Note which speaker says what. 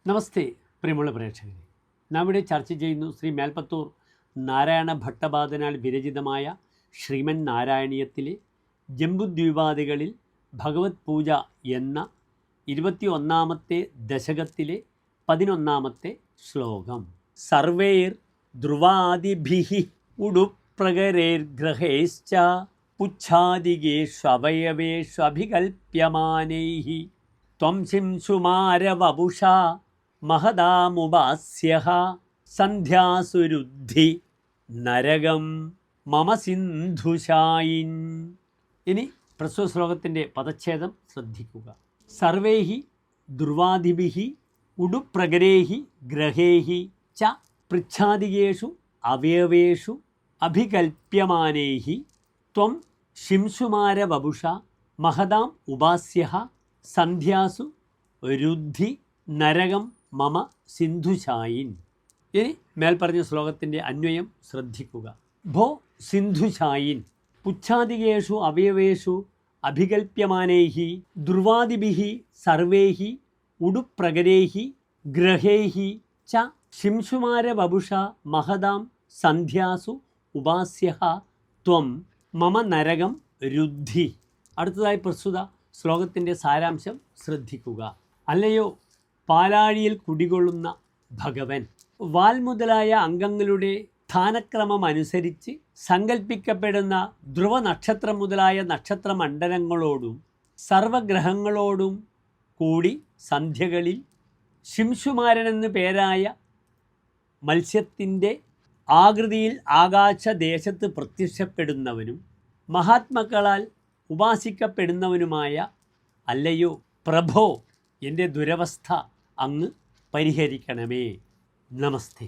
Speaker 1: നമസ്തേ പ്രിയമുള്ള പ്രേക്ഷകരെ, നാം ഇവിടെ ചർച്ച ചെയ്യുന്നു ശ്രീ മേൽപ്പത്തൂർ നാരായണ ഭട്ടപാദനാൽ വിരചിതമായ ശ്രീമൻ നാരായണീയത്തിലെ ജംബുദ്വീപാദികളിൽ ഭഗവത് പൂജ എന്ന 21ാമത്തെ ദശകത്തിലെ 11ാമത്തെ ശ്ലോകം. സർവൈർ ധ്രുവാദിഭിഃ ഉഡുപ്രകരൈർഗ്രഹൈശ്ച പുച്ഛാദികേഷ്വവയവേഷ്വഭികൽപ്യമാനൈഃ ത്വം ശിംശുമാരവപുഷാ മഹദാമുപാസ്യഃ സന്ധ്യാസുരുദ്ധി നരകം മമ സിന്ധുശായിൻ. ഇനി പ്രസ്തുത ശ്ലോകത്തിൻ്റെ പദച്ഛേദം ശ്രദ്ധിക്കുക. സർവൈഹി ധ്രുവാദിഭിഹി ഉഡുപ്രകരൈഹി ഗ്രഹൈഹി ച പൃച്ഛാദികേഷു അവയവേഷു അഭികൽപ്യമാനൈഹി ത്വം ശിംശുമാരവപുഷ മഹദാം ഉപാസ്യഃ സന്ധ്യാസു രുദ്ധി നരകം മമ സിന്ധുശായിൻ. ഇനി മേൽപ്പറഞ്ഞ ശ്ലോകത്തിൻ്റെ അന്വയം ശ്രദ്ധിക്കുക. ഭോ സിന്ധുശായിൻ പുച്ഛാദികേഷു അവയവേഷു അഭികൽപ്യമാനൈഃ ധ്രുവാദിഭിഃ സർവൈഃ ഉഡുപ്രകരൈഃ ഗ്രഹൈഃ ച ശിംശുമാരവപുഷ മഹദാം സന്ധ്യാസു ഉപാസ്യഃ ത്വം മമ നരകം രുദ്ധി. അടുത്തതായി പ്രസ്തുത ശ്ലോകത്തിൻ്റെ സാരാംശം ശ്രദ്ധിക്കുക. അല്ലയോ പാലാഴിയിൽ കുടികൊള്ളുന്ന ഭഗവൻ, വാൽ മുതലായ അംഗങ്ങളുടെ സ്ഥാനക്രമമനുസരിച്ച് സങ്കല്പിക്കപ്പെടുന്ന ധ്രുവ നക്ഷത്രം മുതലായ നക്ഷത്രമണ്ഡലങ്ങളോടും സർവഗ്രഹങ്ങളോടും കൂടി സന്ധ്യകളിൽ ശിംശുമാരനെന്ന് പേരായ മത്സ്യത്തിൻ്റെ ആകൃതിയിൽ ആകാശദേശത്ത് പ്രത്യക്ഷപ്പെടുന്നവനും മഹാത്മാക്കളാൽ ഉപാസിക്കപ്പെടുന്നവനുമായ അല്ലയോ പ്രഭോ, എൻ്റെ ദുരവസ്ഥ അങ്ങ് പരിഹരിക്കണമേ. നമസ്തേ.